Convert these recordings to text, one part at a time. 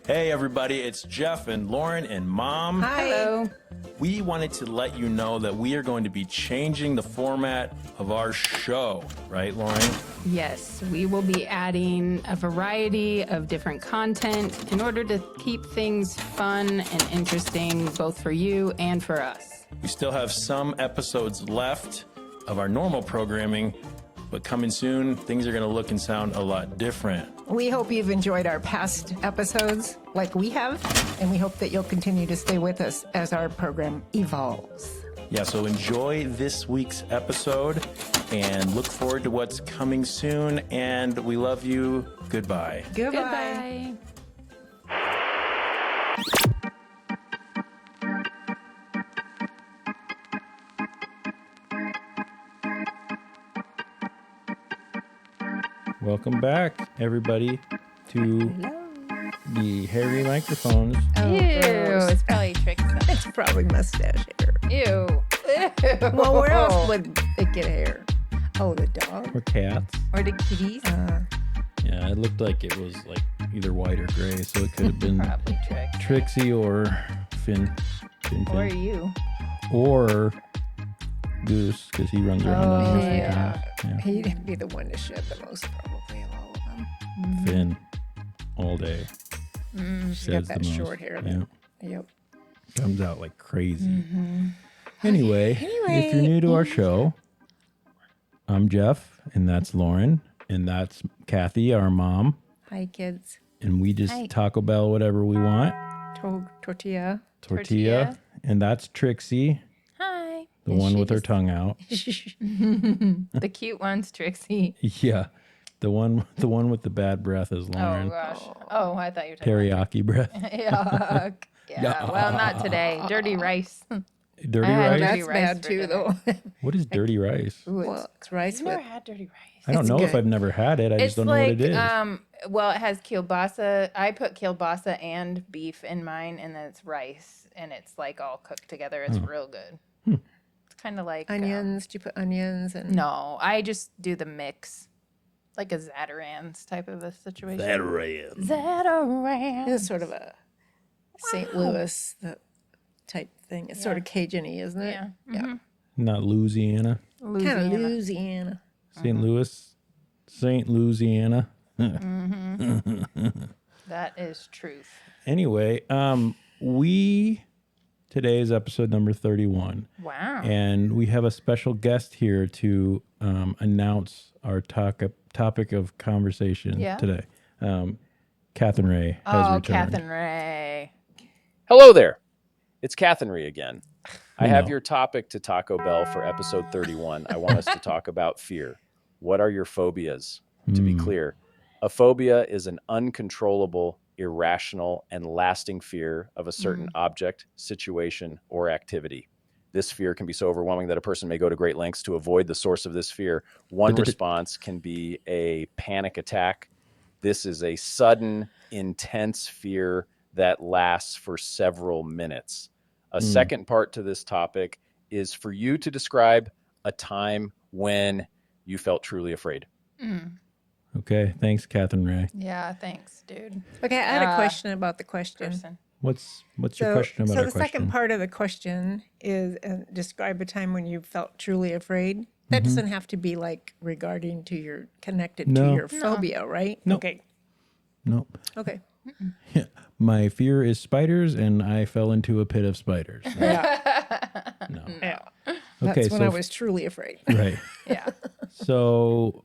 Hey everybody, it's Jeff and Lauren and Mom. Hi. Hello. We wanted to let you know that we are going to be changing the format of our show. Right, Lauren? Yes, we will be adding a variety of different content in order to keep things fun and interesting both for you and for us. We still have some episodes left of our normal programming, but coming soon, things are going to look and sound a lot different. We hope you've enjoyed our past episodes like we have, and we hope that you'll continue to stay with us as our program evolves. Yeah, so enjoy this week's episode and look forward to what's coming soon. And we love you. Goodbye. Goodbye. Goodbye. Welcome back, everybody, to the hairy microphones. Ew, it's probably tricks. It's probably mustache hair. Ew. Well, where else would it get hair? Oh, the dog. Or cats. Or the kitties? Yeah, it looked like it was like either white or gray, so it could have been Probably tricks. Trixie or Finn. Or you. Or Goose, because he runs around on here yeah. sometimes. He'd be the one to shed the most, probably, of all of them. Yeah. Finn, all day. She's got Sheds the that most. short hair. Yeah. Yep. Comes out like crazy. Anyway, if you're new to our show, I'm Jeff, and that's Lauren, and that's Kathy, our mom, Hi, kids. and we just Hi. Taco Bell whatever we want. Tortilla. Tortilla. And that's Trixie, Hi. the one with her tongue out. The cute one's Trixie. Yeah. The one with the bad breath is Oh, Lauren. gosh. Oh, I thought you were talking Teriyaki breath. Yuck. Yeah. Well, not today. Dirty rice. Dirty I had rice? dirty That's rice bad for too, dinner. though. What is dirty rice? Well, it's rice I've never with. had dirty rice. I don't It's know if good. I've never had it. I just It's don't know like, what it is. well, it has kielbasa. I put kielbasa and beef in mine, and then it's rice, and it's like all cooked together. It's real good. It's kind of like Onions. Do you put onions and? no, I just do the mix, like a Zatarain's type of a situation. Zatarain. It's sort of a St. Louis type thing. It's sort of Cajun-y, isn't it? Yeah. Yeah. Not Louisiana. Kind of Louisiana. Louisiana. St. Louis. St. Louisiana. That is truth. Anyway, today is episode number 31. Wow. And we have a special guest here to announce our topic of conversation Yeah. today. Catherine Ray has Oh, returned. Catherine Ray. Hello there. It's Catherine Ree again. I have No. your topic to Taco Bell for episode 31. I want us to talk about fear. What are your phobias? To be clear, a phobia is an uncontrollable, irrational, and lasting fear of a certain object, situation, or activity. This fear can be so overwhelming that a person may go to great lengths to avoid the source of this fear. One response can be a panic attack. This is a sudden, intense fear that lasts for several minutes. A second part to this topic is for you to describe a time when you felt truly afraid. Okay, thanks, Catherine Ray. Yeah, thanks, dude. Okay, I had a question about the question. Person. What's your question about so our the question? second part of the question is describe a time when you felt truly afraid. That doesn't have to be like regarding to your connected No. to your phobia, right? No. Okay. Nope. Okay. My fear is spiders, and I fell into a pit of spiders. Yeah. No. Yeah. Okay, That's when so I was truly afraid. right. Yeah. So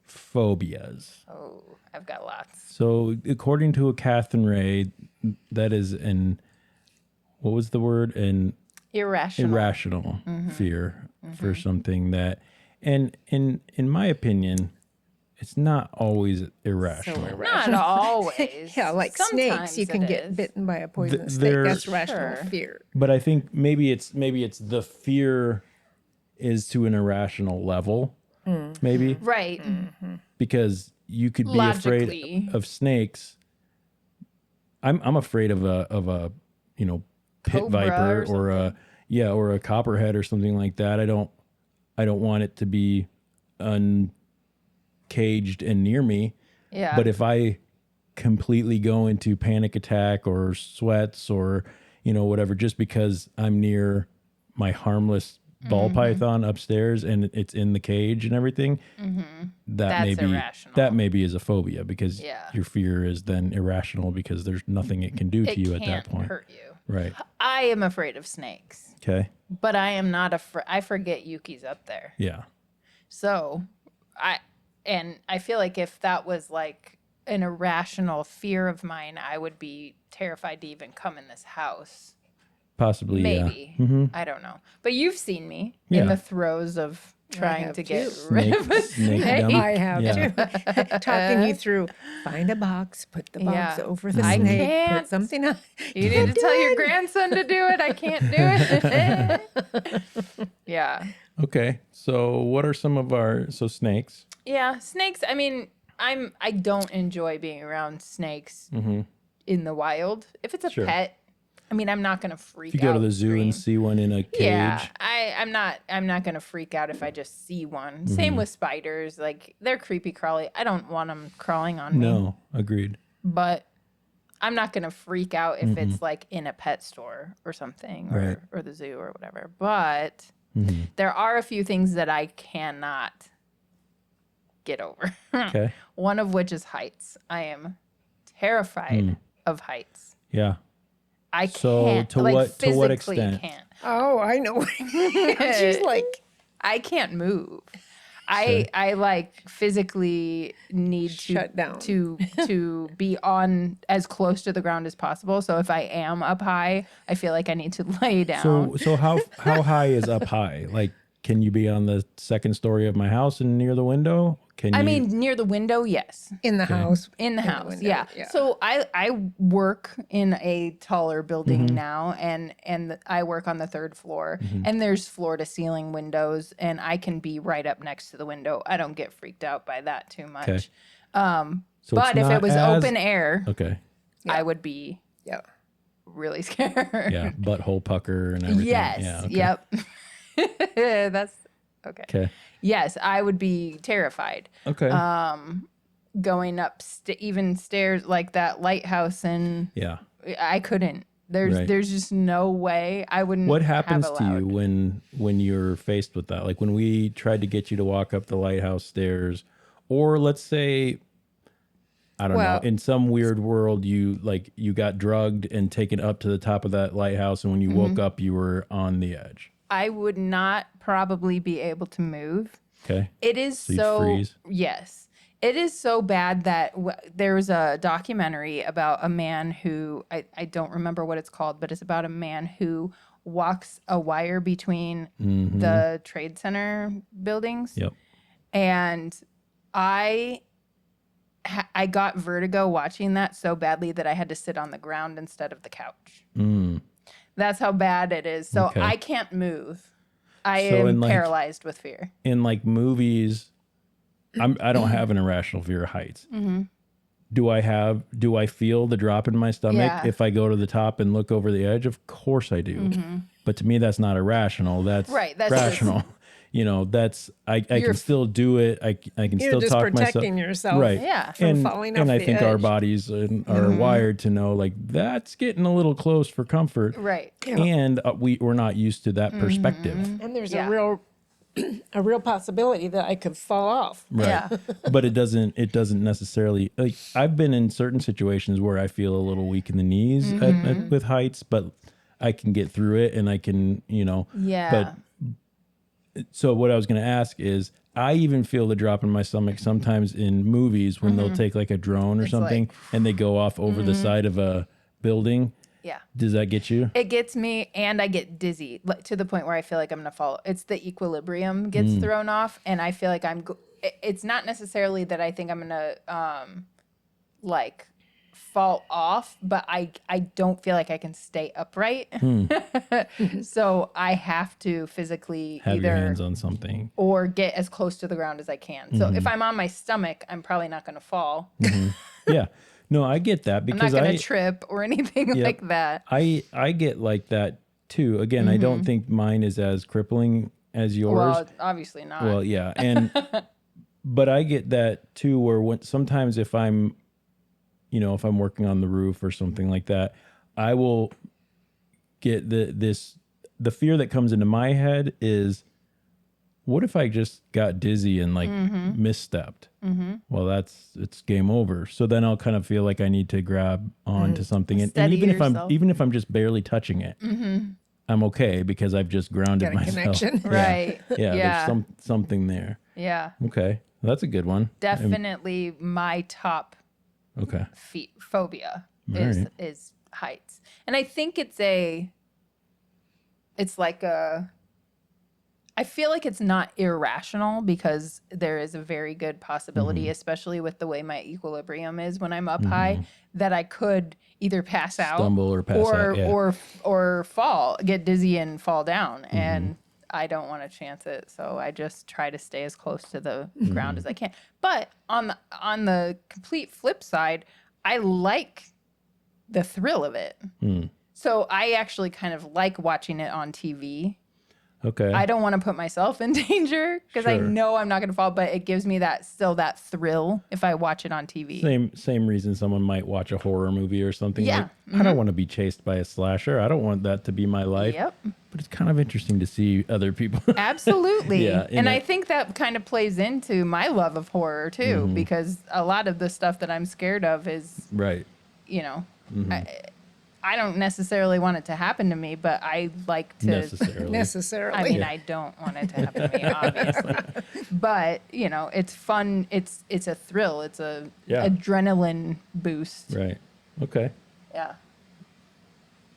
phobias. Oh, I've got lots. So according to a Catherine Ray, that is what was the word? An Irrational. irrational fear for something that, and in my opinion, it's not always irrational. Not always. Yeah, like Sometimes snakes, you can it get is. bitten by a poisonous snake. they're- That's rational Sure. fear. But I think maybe it's the fear is to an irrational level, maybe Right. because you could be Logically. afraid of snakes. I'm afraid of a pit Cobra viper or or a copperhead or something like that. I don't want it to be uncaged and near me. Yeah. But if I completely go into panic attack or sweats or, whatever, just because I'm near my harmless ball python upstairs and it's in the cage and everything. That's irrational. That maybe is a phobia because Yeah. your fear is then irrational because there's nothing it can do to you at that can't point. hurt you. Right. I am afraid of snakes, Okay. but I am not afraid. I forget Yuki's up there. Yeah. So I feel like if that was like an irrational fear of mine, I would be terrified to even come in this house. Possibly. Maybe. Yeah. Mm-hmm. I don't know. But you've seen me Yeah. in the throes of trying have to get too. rid of a Snake snake. dump. I have Yeah. too. Talking you through, find a box, put the box Yeah. over the I snake, can't. put something on. You need to tell your grandson to do it. I can't do it. Yeah. Okay. So what are some of snakes? Yeah, snakes. I mean, I don't enjoy being around snakes in the wild. If it's a Sure. pet, I mean, I'm not gonna freak If out. you go to the zoo scream. and see one in a cage. Yeah, I'm not gonna freak out if I just see one. Same with spiders. Like they're creepy crawly. I don't want them crawling on me. No, agreed. But I'm not gonna freak out if it's like in a pet store or something, Right. or the zoo or whatever. But there are a few things that I cannot get over. Okay. One of which is heights. I am terrified of heights. Yeah. I So, can't. to like, what physically extent? Can't. Oh, I know. She's like, I can't move. I like physically need to Shut down. to be on as close to the ground as possible. So if I am up high, I feel like I need to lay down. So how high is up high? Like, can you be on the second story of my house and near the window? Can you? I mean, near the window, yes. in the house. In the house, window, yeah. yeah. So I work in a taller building Mm-hmm. now, and I work on the third floor, and there's floor to ceiling windows, and I can be right up next to the window. I don't get freaked out by that too much. Okay. So But it's if it not was as- open air, Okay. I would be Yeah. really scared. Yeah. Butthole pucker and everything. Yes. Yeah. Okay. Yep. That's okay. Okay. Yes, I would be terrified. Okay. Going up even stairs like that lighthouse, and yeah. I couldn't. There's Right. there's just no way I wouldn't. What have happens to you allowed. when you're faced with that? Like when we tried to get you to walk up the lighthouse stairs, or let's say, I don't Well- know, in some weird world, you got drugged and taken up to the top of that lighthouse, and when you woke up, you were on the edge. I would not probably be able to move. Okay. It is you'd so freeze? yes. It is so bad that there was a documentary about a man who I don't remember what it's called, but it's about a man who walks a wire between the Trade Center buildings. Yep. And I got vertigo watching that so badly that I had to sit on the ground instead of the couch. That's how bad it is. So Okay. I can't move. I So am in, like- paralyzed with fear. In like movies, I don't have an irrational fear of heights. Do I feel the drop in my stomach Yeah. if I go to the top and look over the edge? Of course I do. But to me, that's not irrational. That's Right, that's just- rational. That's I can still do it. I can You're still just talk myself protecting yourself. right. Yeah. From falling and off I the think our edge. bodies are wired to know like that's getting a little close for comfort. Right. And we're not used to that perspective. And there's Yeah. a real possibility that I could fall off. Right. Yeah. But it doesn't necessarily like I've been in certain situations where I feel a little weak in the knees with heights, but I can get through it and I can, Yeah. but so what I was going to ask is I even feel the drop in my stomach sometimes in movies when they'll take like a drone or something and they go off over the side of a building. Yeah. Does that get you? It gets me, and I get dizzy to the point where I feel like I'm going to fall. It's the equilibrium gets thrown off, and I feel like it's not necessarily that I think I'm going to like fall off, but I don't feel like I can stay upright. So I have to physically Have your either hands on something. or get as close to the ground as I can. So if I'm on my stomach, I'm probably not going to fall. Yeah. No, I get that I'm not because going to trip or anything Yep. like that. I get like that too. Again, I don't think mine is as crippling as yours. Well, obviously not. Well, yeah, and but I get that too. Where sometimes if I'm if I'm working on the roof or something like that, I will get the fear that comes into my head is, what if I just got dizzy and like misstepped? Well, it's game over. So then I'll kind of feel like I need to grab onto something, and Steady even yourself. if I'm just barely touching it, I'm okay because I've just grounded Got a myself. connection. Right. Yeah, Yeah. there's something there. Yeah. Okay, well, that's a good one. Definitely my top Okay, phobia All is right. is heights. And I think it's like I feel like it's not irrational because there is a very good possibility, especially with the way my equilibrium is when I'm up high, that I could either pass out, Stumble or pass out, yeah. or fall, get dizzy and fall down. And I don't want to chance it, so I just try to stay as close to the ground as I can. But on the complete flip side, I like the thrill of it. So I actually kind of like watching it on TV. Okay. I don't want to put myself in danger because I Sure. know I'm not going to fall, but it gives me that thrill if I watch it on TV. Same reason someone might watch a horror movie or something. Yeah. Like, I don't want to be chased by a slasher. I don't want that to be my life. Yep. But it's kind of interesting to see other people. Absolutely. Yeah, and I think that kind of plays into my love of horror too, because a lot of the stuff that I'm scared of is, Right. I don't necessarily want it to happen to me, but I like to. Necessarily. I mean, I don't want it to happen to me, obviously. But, it's fun. It's a thrill. It's a Yeah. adrenaline boost. Right. Okay. Yeah.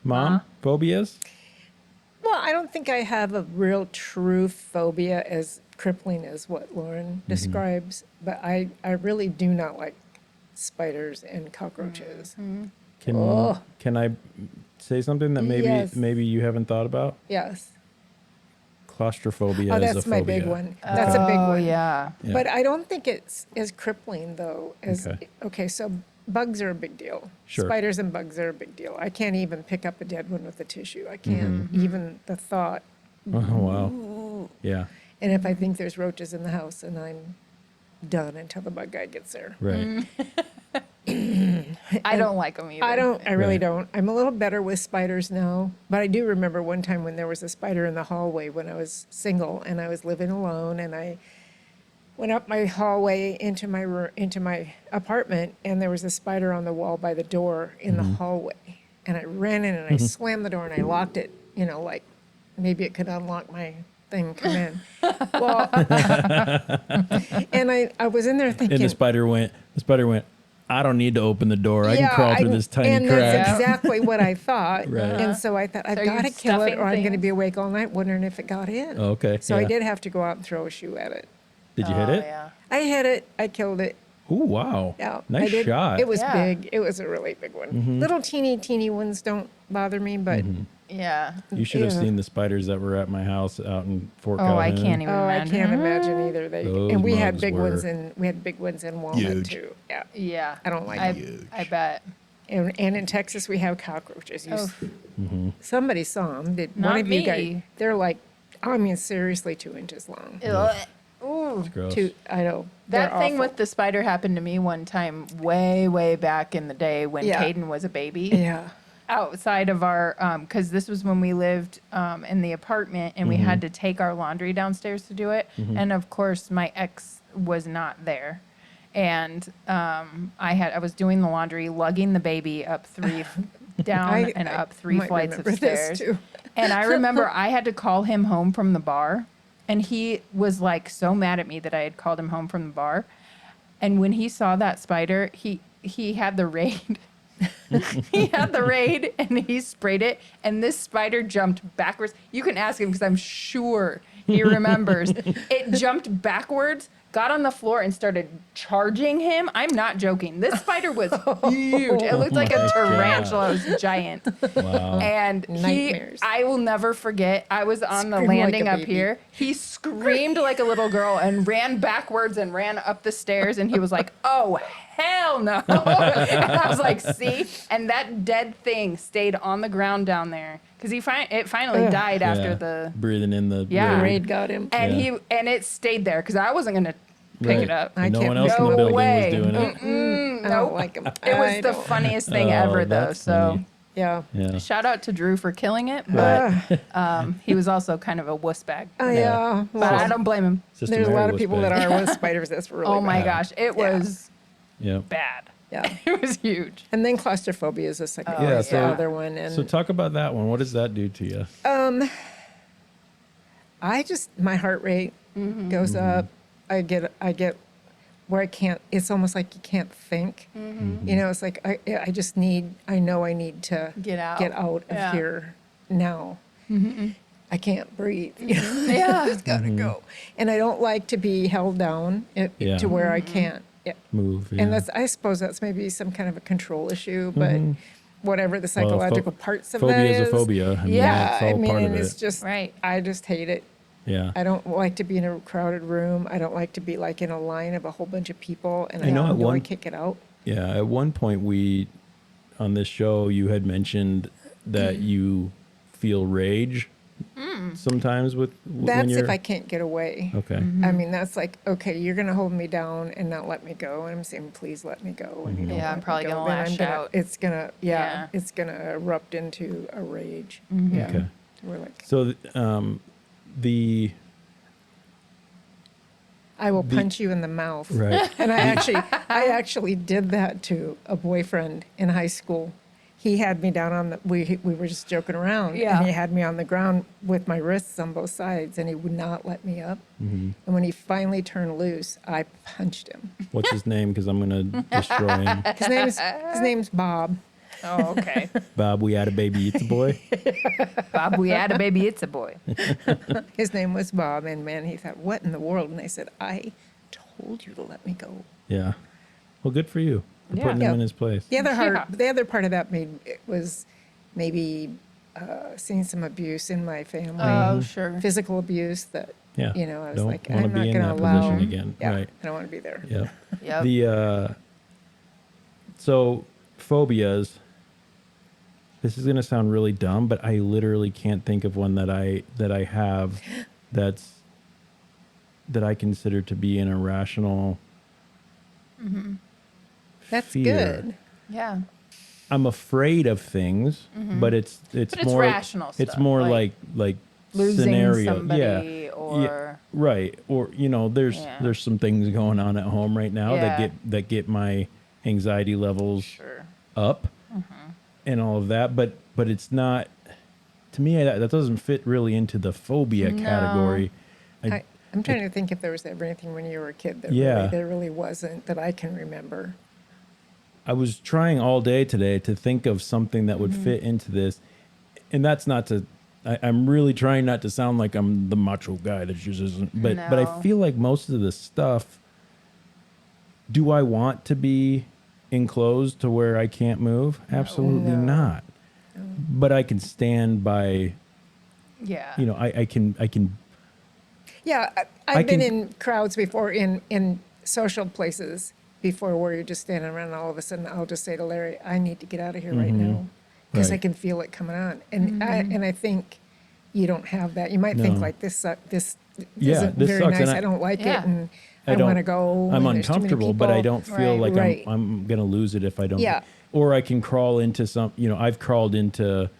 Mom, phobias? Well, I don't think I have a real true phobia as crippling as what Lauren describes, but I really do not like spiders and cockroaches. Can I say something that Yes. maybe you haven't thought about? Yes. Claustrophobia Oh, is that's a my phobia. big one. That's a big Oh, one. yeah. Yeah. But I don't think it's as crippling though as Okay. so bugs are a big deal. Sure. Spiders and bugs are a big deal. I can't even pick up a dead one with a tissue. I can't even the thought. Oh, wow. Yeah. And if I think there's roaches in the house, and I'm done until the bug guy gets there. Right. I don't like them either. I really Right. don't. I'm a little better with spiders now, but I do remember one time when there was a spider in the hallway when I was single and I was living alone, and I went up my hallway into my apartment, and there was a spider on the wall by the door in the hallway, and I ran in and I slammed the door and I locked it, like maybe it could unlock my thing, come in. Well, and I was in there thinking, And the spider went, I don't need to open the door. I can yeah, crawl through this tiny and crack. that's exactly what I thought. Right. And so I thought, I've So got to you're kill it stuffing or I'm going to things? be awake all night wondering if it got in. Oh, okay. So I Yeah. did have to go out and throw a shoe at it. Did you hit Oh, it? yeah. I hit it. I killed it. Oh, wow. Yeah. I Nice did. shot. It was Yeah. big. It was a really big one. Little teeny ones don't bother me, but Yeah. You should have Yeah. seen the spiders that were at my house out in Fort Oh, I Calhoun. can't even I imagine. can't imagine either. Those And we had bugs big ones were in Walnut huge. too. Yeah. Yeah. I don't like them. I bet. And in Texas we have cockroaches. Oh. Somebody saw them. Did Not one of you guys? me. They're like, seriously 2 inches long. Ugh. Ooh. It's gross. I know. That They're thing awful. with the spider happened to me one time way back in the day when Yeah. Caden was a baby. Yeah. Outside of our, because this was when we lived in the apartment and we had to take our laundry downstairs to do it. And of course, my ex was not there. And I was doing the laundry, lugging the baby up down and up three might flights of remember this stairs. too. And I remember I had to call him home from the bar. And he was like so mad at me that I had called him home from the bar. And when he saw that spider, he had the raid. He had the raid and he sprayed it. And this spider jumped backwards. You can ask him because I'm sure he remembers. It jumped backwards, got on the floor and started charging him. I'm not joking. This spider was huge. It looked like a my tarantula. It was giant. Wow. And Nightmares. I will never forget. I was on the Scream like landing a up baby. here. He screamed like a little girl and ran backwards and ran up the stairs. And he was like, "Oh, hell no!" And I was like, "See?" And that dead thing stayed on the ground down there because it finally died after Yeah. the breathing in the Yeah. The raid. raid got him. and Yeah. it stayed there because I wasn't gonna pick Right. it up. I No can't one else in the No building way. was doing it. No, don't like them. It was the funniest thing ever, though. that's So funny. Yeah. Yeah. shout out to Drew for killing it, but he was also kind of a wuss bag. Yeah. But I Well, don't blame him. Sister there's a Mary lot of was people big. that are with spiders. That's really Oh my bad. gosh, it was Yeah. bad. Yeah. It was huge. And then claustrophobia is the second Oh, one, Yeah, is the so- other one. And So talk about that one. What does that do to you? my heart rate goes up. I get where I can't, it's almost like you can't think. You know, it's like I know I need to Get out. of Yeah. here now. I can't breathe. Yeah. It's got to go. And I don't like to be held down Yeah. to where I can't. Move. And yeah. I suppose that's maybe some kind of a control issue, but whatever the Well, psychological parts of phobia that is a phobia. I mean, Yeah, that's all I mean, part of and it. it's just, Right. I just hate it. Yeah. I don't like to be in a crowded room. I don't like to be like in a line of a whole bunch of people, and I know at one- I kick it out. Yeah. At one point, on this show, you had mentioned that you feel rage sometimes when That's you're. if I can't get away. Okay. I mean, that's like, okay, you're going to hold me down and not let me go. And I'm saying, please let me go. And you don't Yeah, I'm let me probably go, gonna then lash out. It's going to, Yeah. it's going to erupt into a rage. Mm-hmm. Yeah. Okay. We're like, So the I will punch you in the mouth. right. And I actually did that to a boyfriend in high school. He had me down on we were just joking around, Yeah. and he had me on the ground with my wrists on both sides, and he would not let me up. And when he finally turned loose, I punched him. What's his name? Because I'm gonna destroy him. His name's Bob. Oh, okay. Bob, we had a baby. It's a boy. Bob, we had a baby. It's a boy. His name was Bob, and man, he thought, "What in the world?" And I said, "I told you to let me go." Yeah. Well, good for you for Yeah. putting Yeah. him in his place. The other Yeah. the other part of that was maybe seeing some abuse in my family. Oh, sure. Physical abuse that Yeah. I was Don't like, wanna I'm be not in going to that allow position again. Yeah, Right. I don't want to be there. Yeah. Yep. The so phobias. This is gonna sound really dumb, but I literally can't think of one that I have that I consider to be an irrational. That's fear. good. Yeah. I'm afraid of things, but it's But it's more rational It's stuff, more like like Losing scenario. somebody Yeah. or Right. Or Yeah. there's some things going on at home right now Yeah. that get my anxiety levels sure. up and all of that, but it's not, to me, that doesn't fit really into the phobia No. category. I'm trying to think if there was ever anything when you were a kid that Yeah. there really wasn't that I can remember. I was trying all day today to think of something that would fit into this, and that's not to. I'm really trying not to sound like I'm the macho guy that just isn't. But I No. feel like most of the stuff. Do I want to be enclosed to where I can't move? Absolutely No. not. But I can stand by. Yeah. I can. Yeah, I I've been can- in crowds before, in social places before, where you're just standing around, and all of a sudden I'll just say to Larry, "I need to get out of here right now," because I Right. can feel it coming on, and I think you don't have that. You might think No. like this Yeah, isn't this very sucks, nice. and I don't like Yeah. it, and I I don't- want to go. I'm and there's too many uncomfortable, but I people. don't feel Right. like Right. I'm gonna lose it if I don't. Yeah. Or I can crawl into some. I've crawled into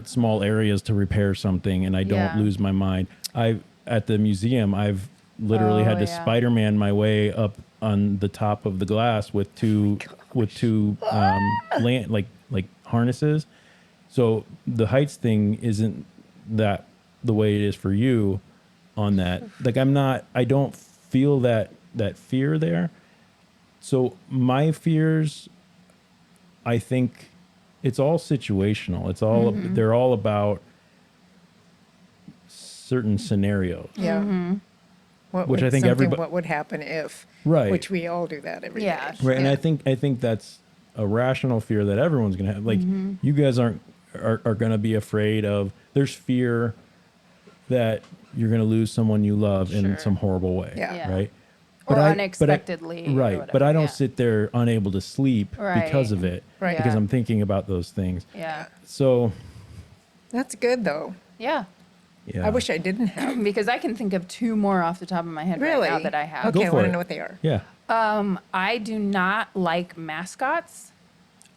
small areas to repair something, and I don't Yeah. lose my mind. At the museum, I've literally had to yeah. Spider-Man my way up on the top of the glass with two like harnesses. So the heights thing isn't that the way it is for you on that. Like I don't feel that fear there. So my fears, I think it's all situational. It's all they're all about certain scenarios. Yeah. Which I think what would happen if, Right. which we all do that every day. Yeah, Right. And Yeah. I think that's a rational fear that everyone's gonna have. Like you guys are gonna be afraid of, there's fear that you're gonna lose someone you love in Sure. some horrible way. Yeah. Yeah. Right. Or But unexpectedly or right. whatever, But I don't yeah. sit there unable to sleep because Right. of it. Right. Because Yeah. I'm thinking about those things. Yeah. So That's good though. Yeah. yeah. I wish I didn't have. Because I can think of two more off the top of my head Really? right now that I have. Okay, I Go for want it. to know what they are. Yeah. I do not like mascots.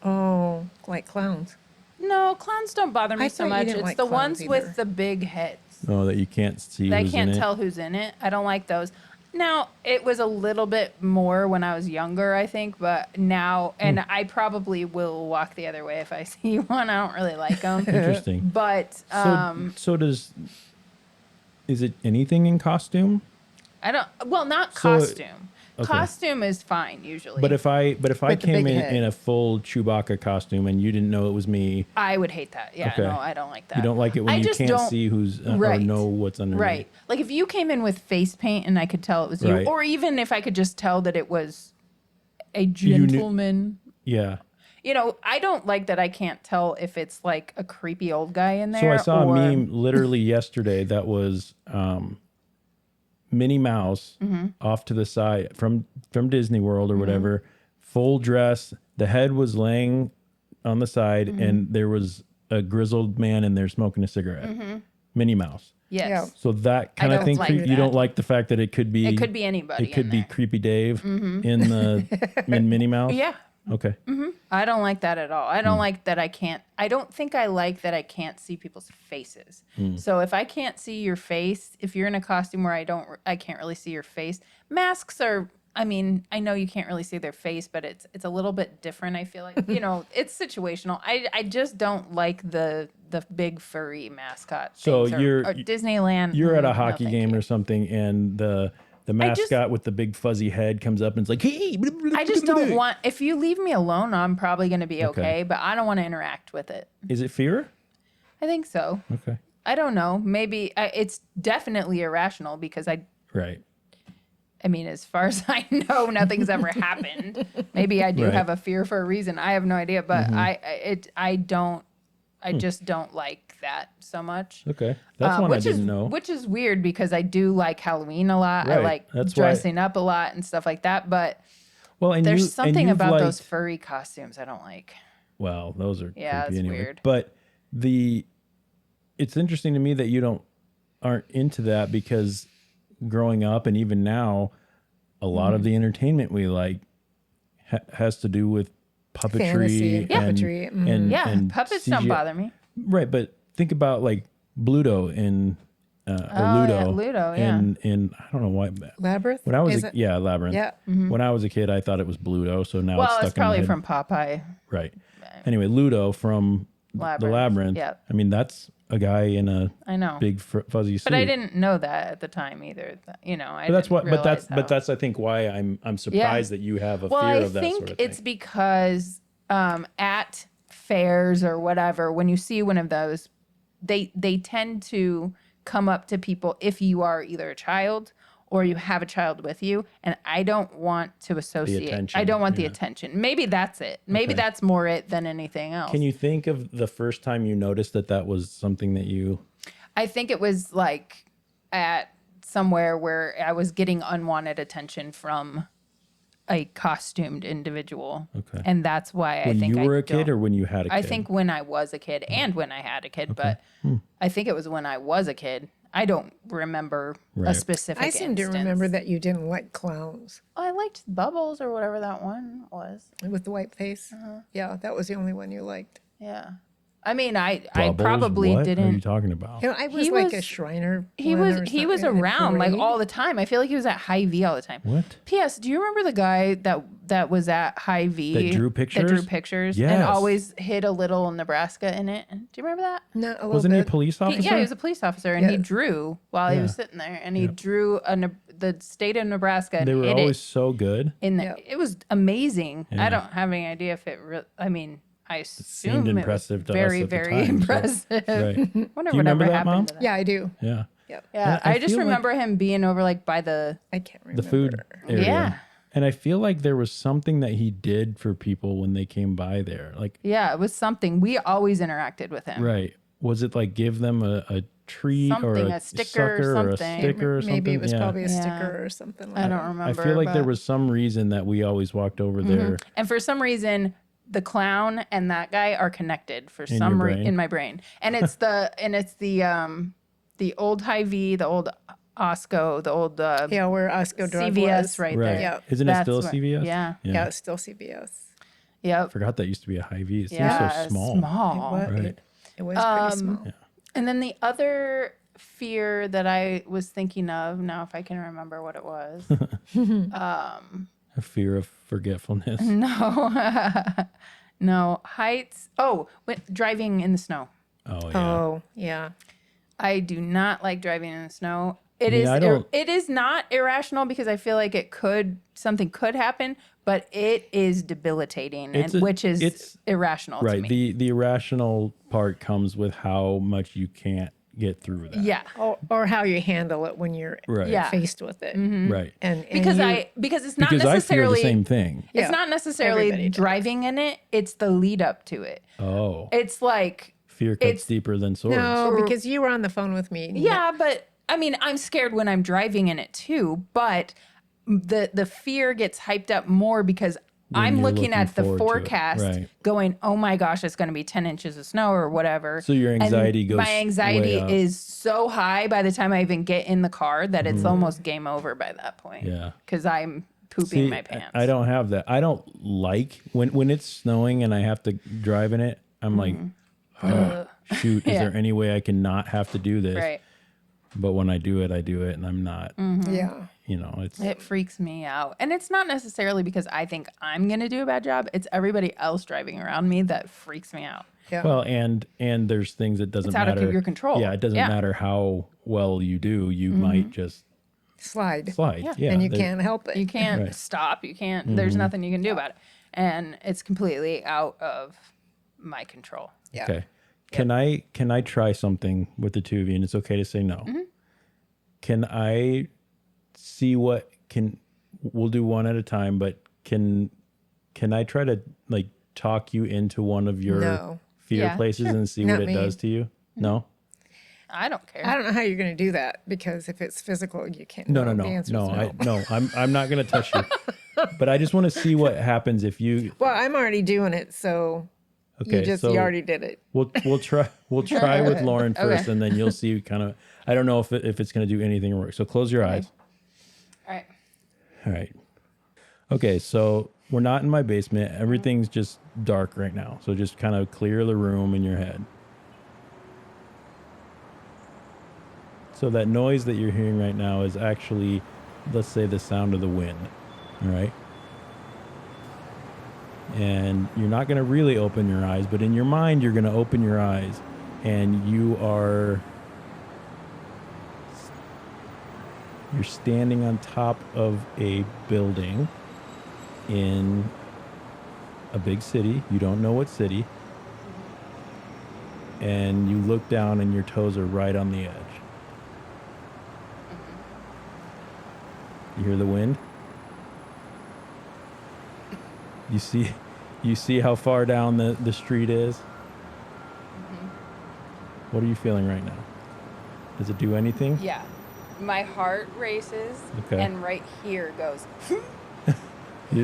Oh, like clowns. No, clowns don't bother me I so thought you much. didn't It's like the clowns ones either. with the big heads. Oh, that you can't see That I who's in can't it. tell who's in it. I don't like those. Now, it was a little bit more when I was younger, I think, but now, and I probably will walk the other way if I see one. I don't really like them. Interesting. But So is it anything in costume? I don't, well, not So- costume. okay. Costume is fine usually. But if I With the came big in head. in a full Chewbacca costume and you didn't know it was me, I would hate that. Yeah, Okay. no, I don't like that. you don't like it when I you just can't don't- see who's or Right. know what's underneath. Right. Like if you came in with face paint and I could tell it was you, Right. or even if I could just tell that it was a knew- gentleman. Yeah. You know, I don't like that I can't tell if it's like a creepy old guy in there. So I saw or, a meme literally yesterday that was Minnie Mouse Mm-hmm. off to the side from Disney World or whatever, full dress. The head was laying on the side, Mm-hmm. and there was a grizzled man in there smoking a cigarette. Minnie Mouse. Yes. Yeah. So that kind of don't thing, like you that. don't like the fact that it could be It could be anybody. it could in be there. Mm-hmm. Creepy Dave in the in Minnie Mouse. Yeah. Okay. I don't like that at all. I Hmm. don't like that I can't. I don't think I like that I can't see people's faces. Hmm. So if I can't see your face, if you're in a costume where I can't really see your face. Masks are. I mean, I know you can't really see their face, but it's a little bit different. I feel like it's situational. I just don't like the big furry mascot. So things or Disneyland. You're at a no, hockey thank game you. or something, and the mascot with the big fuzzy head comes up and it's like, hey. I just don't want. If you leave me alone, I'm probably going to be Okay. okay, but I don't want to interact with it. Is it fear? I think so. Okay. I don't know. Maybe it's definitely irrational because Right. I mean, as far as I know, nothing's ever happened. Maybe I do Right. Mm-hmm. have a fear for a reason. I have no idea, but I just don't like that so much. Okay. That's one I didn't know. Which is weird because I do like Halloween a lot. I Right. like That's why- dressing up a lot and stuff like that. But Well, and there's and something you've about liked- those furry costumes I don't like. Well, those are Yeah, creepy it's anyway. weird. But it's interesting to me that you aren't into that because growing up and even now, a lot Mm-hmm. of the entertainment we like has to do with puppetry, Fantasy and and, puppetry, mm. and Yeah, and puppets CGI. don't bother me. Right, but think about like Bluto in or Oh, Ludo. yeah, Ludo, yeah. In I don't know why. Labyrinth? When I was Is a, it? yeah, Labyrinth. Yeah. When I was a kid, I thought it was Bluto, so now it's Well, stuck it's in my probably head. from Popeye. Right. Anyway, Ludo from the Labyrinth. Labyrinth. Yep. I mean, that's a guy in a I know. big fuzzy suit. But I didn't know that at the time either. I But that's didn't what. But realize how- that's I think why I'm surprised that you have a Well, fear I of that think sort of it's thing. because at fairs or whatever, when you see one of those, they tend to come up to people if you are either a child or you have a child with you, and I don't want to associate. attention, I don't want the yeah. attention. Maybe that's it. Maybe Okay. that's more it than anything else. Can you think of the first time you noticed that was something that you? I think it was like at somewhere where I was getting unwanted attention from a costumed individual. Okay. And that's why When I think you were I a kid don't- or when you had a kid? I think when I was a kid and when I had a kid, but I think it was when I was a kid. I don't remember a Right. specific I seem to instance. remember that you didn't like clowns I liked Bubbles or whatever that one was. with the white face. Yeah, that was the only one you liked. Yeah. I mean, I Bubbles? probably What are you didn't. talking about? You know, I was He like a was- Shriner. He one was or he was something in a around like parade. all the time. I feel like he was at High V all the time. What? P.S. Do you remember the guy that was at High V That drew That pictures? drew pictures and Yes. always hid a little Nebraska in it. Do you remember that? No, a little Wasn't he a bit. police officer? Yeah, he was a police officer, and he Yes. drew while he was sitting there, and he drew the state of Nebraska and They were hid always it so good. in the. Yep. It was amazing. Yeah. I don't have any idea if it. I mean, I assume seemed it was impressive to us very, at the very time, so- impressive. Right. Wonder Do you whatever remember that, happened Mom? to that. Yeah, I do. Yeah. Yep. Yeah, I I just feel like- remember him being over like by the. I can't remember. The food area. Yeah. And I feel like there was something that he did for people when they came by there. Like, Yeah, it was something. We always interacted with him. right. Was it like give them a treat or Something, a a sticker, sucker or a something. sticker or something? Maybe it was Yeah. probably a Yeah. sticker or something like I don't that. remember. I feel like there but- was some reason that we always walked over there. And for some reason, the clown and that guy are connected for In some your reason brain? in my brain. And it's the old High V, the old Osco, the old Yeah, where Osco Drug CVS was. right Right. there. Yeah. Isn't it That's still a where- CVS? Yeah. Yeah, it's still CBS. Yep. Forgot that used to be a Hy-Vee. It seems Yeah. so small. Small. Right. It was pretty small. And then the other fear that I was thinking of, now if I can remember what it was. A fear of forgetfulness. No, heights. Oh, driving in the snow. Oh yeah. Oh, yeah. I do not like driving in the snow. It mean, is I don't- it is not irrational because I feel like something could happen, but it is debilitating, which is it's irrational to Right. me. The irrational part comes with how much you can't get through that. Yeah. Or how you handle it when you're Right. Yeah. faced with it. Right. And Because you- because it's not Because I fear necessarily the same thing. It's Yeah, not necessarily everybody does. driving in it, it's the lead up to it. Oh. It's like Fear cuts it's- deeper than swords. No, because you were on the phone with me. yeah, but I mean, I'm scared when I'm driving in it too, but the fear gets hyped up more because I'm you're looking looking at the forward to it. forecast Right. going, oh my gosh, it's going to be 10 inches of snow or whatever. So your And anxiety goes my anxiety way up. is so high by the time I even get in the car that it's almost game over by that point. Mm-hmm. Yeah. Because I'm pooping See, my pants. I don't have that. I don't like when it's snowing and I have to drive in it. I'm like, oh, shoot, is Yeah. there any way I can not have to do this? Right. But when I do it, and I'm not. Yeah. You know, it's It freaks me out. And it's not necessarily because I think I'm going to do a bad job. It's everybody else driving around me that freaks me out. Yeah. well, and there's things that doesn't It's out of matter. your control. Yeah, it doesn't Yeah. matter how well you do. You might just Slide. slide. Yeah, And you there- can't help it. You can't Right. stop. You can't, there's nothing you can do about it. And it's completely out of my control. Yeah. Okay. Can I try something with the two of you? And it's okay to say no. Can I see we'll do one at a time, but can I try to like talk you into one of your No. fear Yeah, places and see Not what it me. does to you? No? I don't care. I don't know how you're going to do that because if it's physical, you can't. No. The answer is No, I'm not going to touch you. But I just want to see what happens if you Well, I'm already doing it, so okay, you so already did it. we'll try with Lauren first Okay. and then you'll see kind of I don't know if it's going to do anything or work. So close your eyes. All right. All right. Okay, so we're not in my basement. Everything's just dark right now. So just kind of clear the room in your head. So that noise that you're hearing right now is actually, let's say, the sound of the wind. All right. And you're not going to really open your eyes, but in your mind, you're going to open your eyes and you're standing on top of a building in a big city. You don't know what city. And you look down and your toes are right on the edge. You hear the wind? You see how far down the street is? What are you feeling right now? Does it do anything? Yeah. My heart races Okay. and right here goes,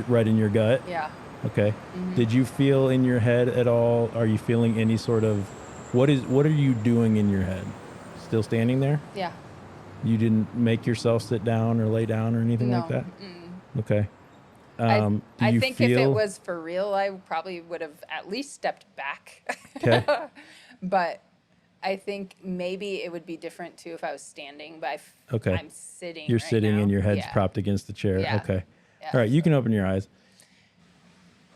Right in your gut? yeah. Okay. Did you feel in your head at all? Are you feeling any sort of what are you doing in your head? Still standing there? Yeah. You didn't make yourself sit down or lay down or anything like No. that? Okay. I Do you think if it feel- was for real, I probably would have at least stepped back. Okay. But I think maybe it would be different too if I was standing, but Okay. I'm sitting. You're right sitting now. and your head's Yeah. propped against the chair. Yeah. Okay. Yeah, All right, you can open your eyes.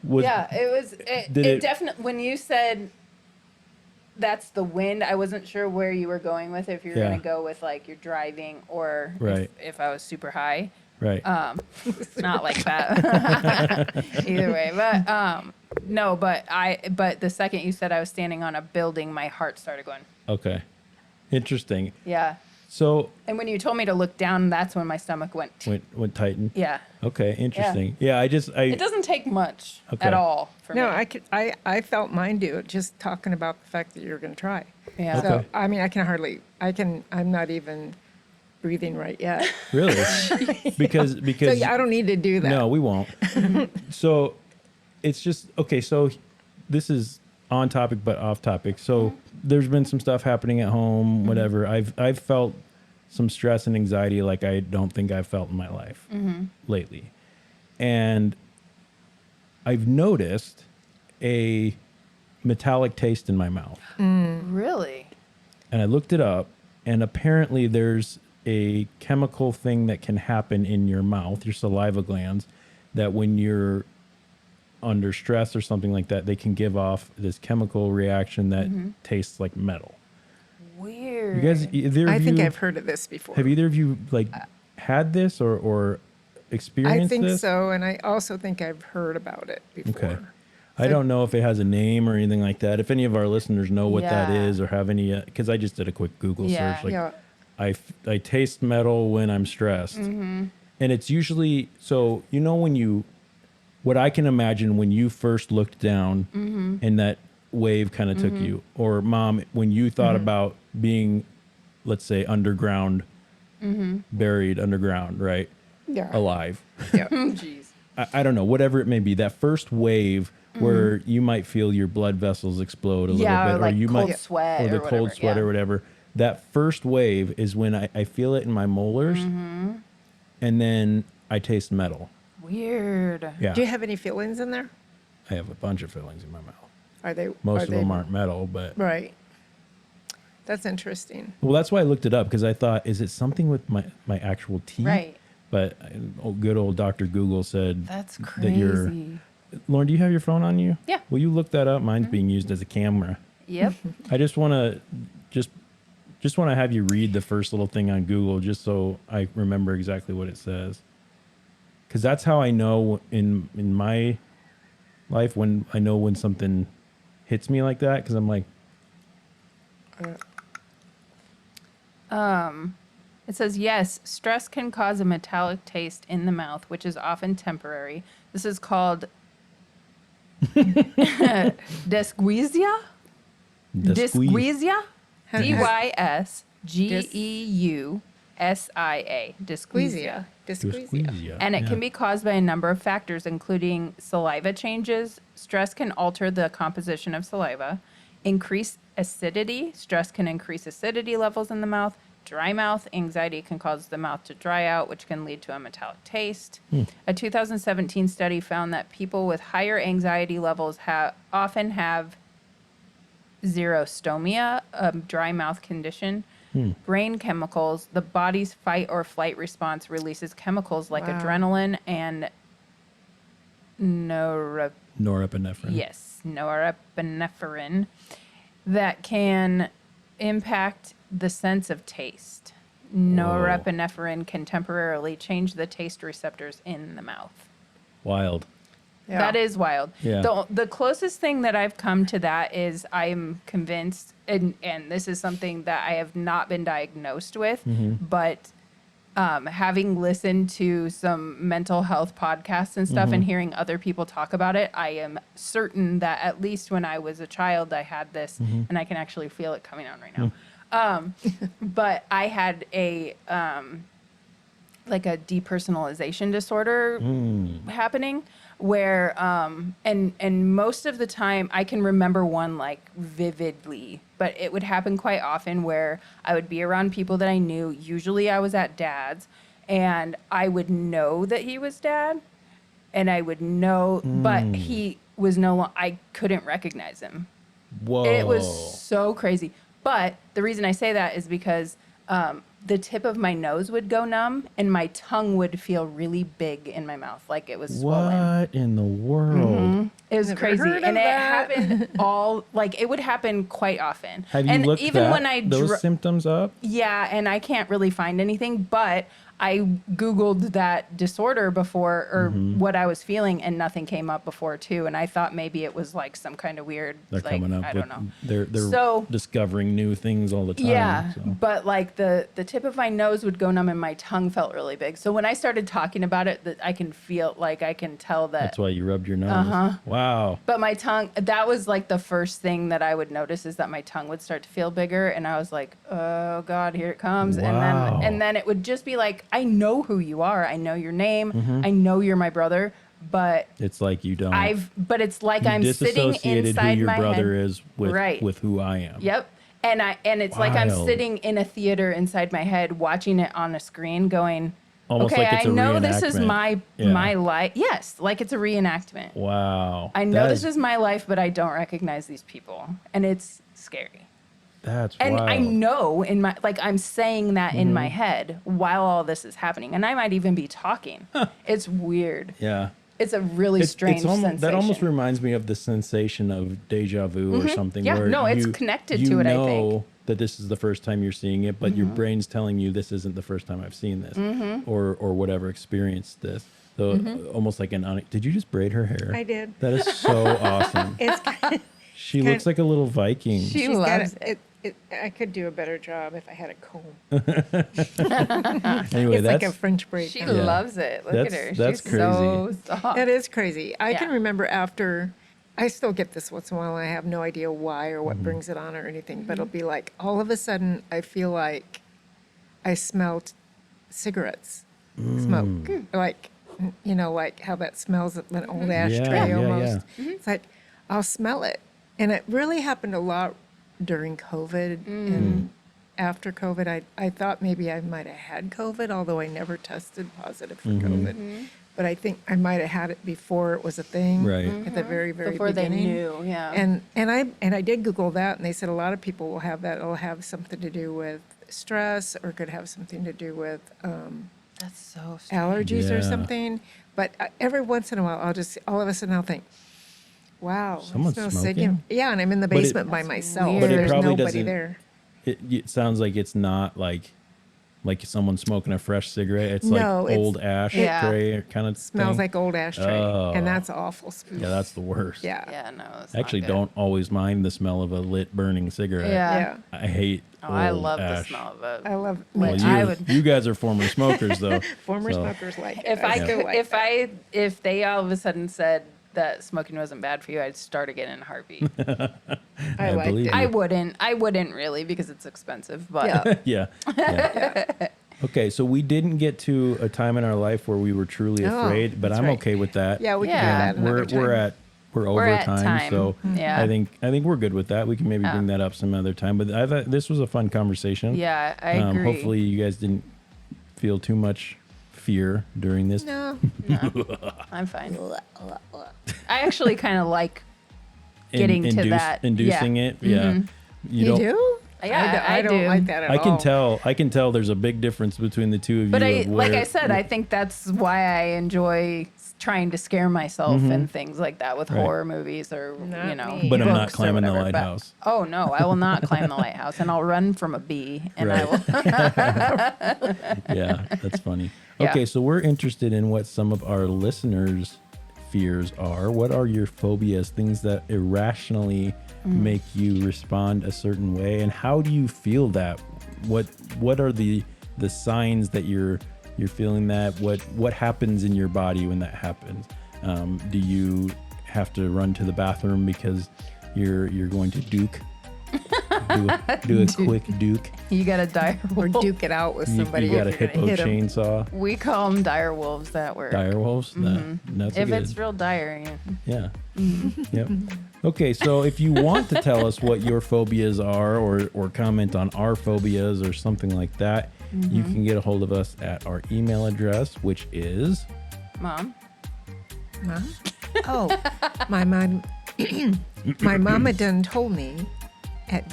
Yeah, it was. It Did it- definitely. When you said that's the wind, I wasn't sure where you were going with it, if you were Yeah. going to go with like you're driving or Right. if I was super high. Right. Not like that. Either way, but no, but the second you said I was standing on a building, my heart started going. Okay. Interesting. Yeah. So And when you told me to look down, that's when my stomach went. went tighten. Yeah. Okay, interesting. Yeah, It doesn't take much Okay. at all for No, me. I felt mine do it just talking about the fact that you're going to try. Yeah. So Okay. I mean, I'm not even breathing right yet. really because So yeah, I don't need to do that. no, we won't. So it's just okay. So this is on topic but off topic. So there's been some stuff happening at home. Whatever. I've felt some stress and anxiety like I don't think I've felt in my life lately. And I've noticed a metallic taste in my mouth. Really? And I looked it up, and apparently there's a chemical thing that can happen in your mouth, your saliva glands, that when you're under stress or something like that, they can give off this chemical reaction that tastes like metal. Weird. You guys, either I of think you, I've heard of this before. have either of you like had this or experienced I think this? so, and I also think I've heard about it before. Okay. I don't know if it has a name or anything like that. If any of our listeners know what that Yeah. is or have any, because I just did a quick Google Yeah. search. Like, Yeah. I taste metal when I'm stressed. And it's usually, so, you know, what I can imagine when you first looked down and that wave kind of took you, or Mom, when you thought about being, let's say, underground, buried underground, right? Yeah. Alive. Yeah. Jeez. I don't know, whatever it may be, that first wave where you might feel your blood vessels explode a Yeah, little or bit, like you cold might, sweat or the or cold whatever, sweat yeah. or whatever. That first wave is when I feel it in my molars, and then I taste metal. Weird. Yeah, Do you have any fillings in there? I have a bunch of fillings in my mouth. Are they? Most are of they, them aren't metal, but Right. That's interesting. well, that's why I looked it up, because I thought, is it something with my actual teeth? Right. But good old Dr. Google said That's that you're. crazy. Lauren, do you have your phone on you? Yeah. Will you look that up? Mine's being used as a camera. Yep. I just want to just want to have you read the first little thing on Google, just so I remember exactly what it says. Because that's how I know in my life when I know when something hits me like that. Because I'm like, It says, yes, stress can cause a metallic taste in the mouth, which is often temporary. This is called dysgeusia? Dysgeusia? Dysgeusia. Dysgeusia. Dysgeusia. And it yeah. can be caused by a number of factors, including saliva changes. Stress can alter the composition of saliva. Increase acidity. Stress can increase acidity levels in the mouth. Dry mouth. Anxiety can cause the mouth to dry out, which can lead to a metallic taste. A 2017 study found that people with higher anxiety levels often have xerostomia, a dry mouth condition. Brain chemicals. The body's fight or flight response releases chemicals like Wow. adrenaline and norepinephrine that can impact the sense of taste. Norepinephrine can temporarily change the taste receptors in the mouth. wild. Yeah. That is wild. Yeah. The closest thing that I've come to that is I'm convinced, and this is something that I have not been diagnosed with, but having listened to some mental health podcasts and stuff and hearing other people talk about it, I am certain that at least when I was a child, I had this, and I can actually feel it coming out right now. But I had a like a depersonalization disorder happening where and most of the time I can remember one like vividly, but it would happen quite often where I would be around people that I knew. Usually I was at Dad's and I would know that he was Dad and I would know, but he was I couldn't recognize him. Whoa. It was so crazy. But the reason I say that is because the tip of my nose would go numb and my tongue would feel really big in my mouth, like it was swollen. What in the world? It was Never crazy. heard And of it that. happened it would happen quite often. Have you and looked even that, when I those symptoms up? yeah, and I can't really find anything, but I Googled that disorder before or what I was feeling and nothing came up before too. And I thought maybe it was like some kind of weird, They're like, coming up I with, don't know. they're So- discovering new things all the time. Yeah, so. but like the tip of my nose would go numb and my tongue felt really big. So when I started talking about it, that I can feel like I can tell that. That's why you rubbed your nose. Wow. But my tongue, that was like the first thing that I would notice is that my tongue would start to feel bigger, and I was like, oh God, here it comes. Wow. And then it would just be like, I know who you are. I know your name. I know you're my brother. But It's like you don't. but it's like you I'm sitting disassociated inside who your my brother head. is with Right. with who I am. Yep. And it's like I'm Wild. sitting in a theater inside my head, watching it on a screen, going, Almost okay, like it's I a know this is reenactment. my life. Yes, like it's a reenactment. Wow. I know this is my life, but I don't recognize these people, and it's scary. That's And wild. I know I'm saying that in my head while all this is happening, and I might even be talking. It's weird. Yeah. It's a really strange sensation. That almost reminds me of the sensation of deja vu or something. Yeah, where no, it's connected to it, I think. You know that this is the first time you're seeing it, but your brain's telling you this isn't the first time I've seen this, or whatever, experienced this. So almost like did you just braid her hair? I did. That is so awesome. It's She looks like a little Viking. She she's got loves it. I could do a better job if I had a comb. Anyway, It's that's like a French braid. She kind of. loves it. Look at her. That's She's so soft. That is crazy. I can Yeah. remember after, I still get this once in a while. I have no idea why or what brings it on or anything, but it'll be like all of a sudden I feel like I smelled cigarettes smoke. Like, like how that smells of an old ashtray yeah, almost. yeah. It's like I'll smell it. And it really happened a lot during COVID and after COVID. I thought maybe I might have had COVID, although I never tested positive for COVID. But I think I might have had it before it was a thing, Right. at the very, very Before they beginning. knew, yeah. And I did Google that, and they said a lot of people will have that. It'll have something to do with stress, or could have something to do with That's so strange. allergies Yeah. or something. But every once in a while, all of a sudden I'll think, wow, Someone's I smell smoking? Yeah, and I'm in the But it- basement by That's myself. weird. But it There's probably nobody doesn't- there. It sounds like it's not like someone smoking a fresh cigarette. It's No, like it's- old ash Yeah. tray kind of Smells thing. like old ashtray, Oh. and that's awful. Yeah, that's the worst. Yeah. Yeah, no. It's I actually not good. don't always mind the smell of a lit burning cigarette. Yeah. Yeah. I hate Oh, I old love the ash. smell of it. I love Well, Like, you, I would- you guys are former smokers though. former so- smokers like it. If I still could, like that. if they all of a sudden said that smoking wasn't bad for you, I'd start again in a heartbeat. I liked believe it. you. I wouldn't really because it's expensive, but Yeah. Yeah. Okay, so we didn't get to a time in our life where we were truly Oh, afraid, but that's I'm right. okay with that. Yeah, we can Yeah. do that another time. We're over We're at time, time. so Yeah. I think we're good with that. We can maybe Yeah. bring that up some other time. But I thought this was a fun conversation. yeah, I agree. Hopefully, you guys didn't feel too much fear during this. No. I'm fine. I actually kind of like getting to that. inducing Yeah. it. Yeah, You do? Yeah, I don't do. like that at all. I can tell. There's a big difference between the two of you. But of like where- I said, I think that's why I enjoy trying to scare myself and things like that with Right. horror movies or Not me. But I'm not books or climbing the whatever. But- lighthouse. oh no, I will not climb the lighthouse, and I'll run from a bee, and I will. Yeah, that's funny. Yeah. Okay, so we're interested in what some of our listeners' fears are. What are your phobias? Things that irrationally make you respond a certain way, and how do you feel that? What are the signs that you're feeling that? What happens in your body when that happens? Do you have to run to the bathroom because you're going to duke? do a quick duke. You got to dire Or wolf. duke it out with You, somebody. you got a if you're hippo gonna hit 'em. chainsaw. We call them dire wolves that work. Dire wolves. That's If good. it's real dire, yeah. Yeah. Yep. Okay, so if you want to tell us what your phobias are or comment on our phobias or something like that, you can get a hold of us at our email address, which is Mom. Mom? Oh, my mom. My mama done told me at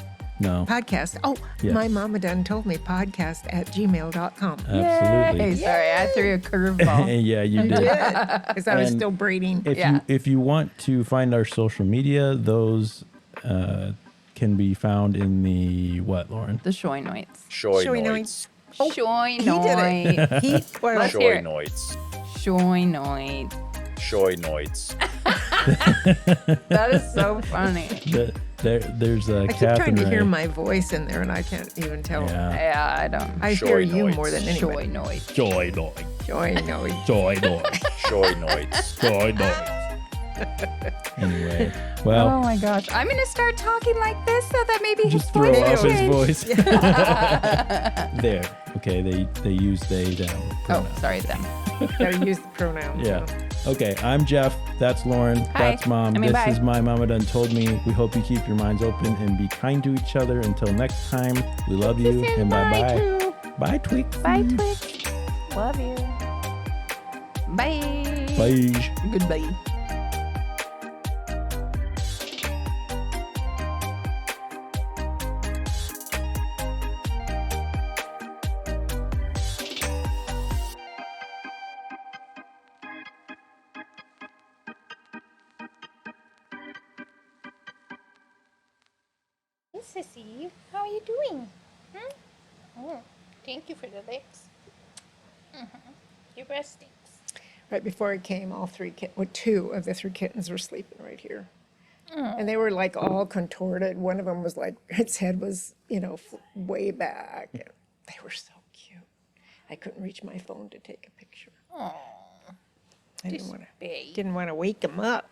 no. podcast. Oh, Yes. my mama done told me podcast at gmail.com. Absolutely. Yay. Sorry, I threw a curveball. Yeah, you Did. did. Because I was And still braiding. If you want to find our social media, those can be found in the what, Lauren? The Shoinoids. Shoinoids. He did it. He, well, Let's hear it. Shoinoids. Shoinoid. Shoinoids. That is so funny. There's a I keep Catherine trying to hear Ray. my voice in there, and I can't even tell. Yeah. Yeah, I don't. I hear you Shoinoids. more than anybody. Shoinoid. Joy noise. Joy, no. Joy noise. Shoinoids. Joy noise. Anyway, Oh well, my gosh. I'm going to start talking like this so that maybe his just throw voice off will his change. voice. There. Okay, they use they them. Oh, sorry, them. Gotta use the pronouns. Yeah. you know. Okay, I'm Jeff. That's Lauren. Hi. That's Mom. I mean, This bye. is My Mama Done Told Me. We hope you keep your minds open and be kind to each other. Until next time, we love you Kisses, and bye, bye-bye. too. Bye, Twix. Bye, Twix. Love you. Bye. Bye. Goodbye. Hey, Sissy, how are you doing? Hmm? Oh, thank you for the licks. Your breast stinks. Right before I came, two of the three kittens were sleeping right here. And they were like all contorted. One of them was like, its head was, way back. And they were so cute. I couldn't reach my phone to take a picture. Oh, I this babe. didn't want to wake them up.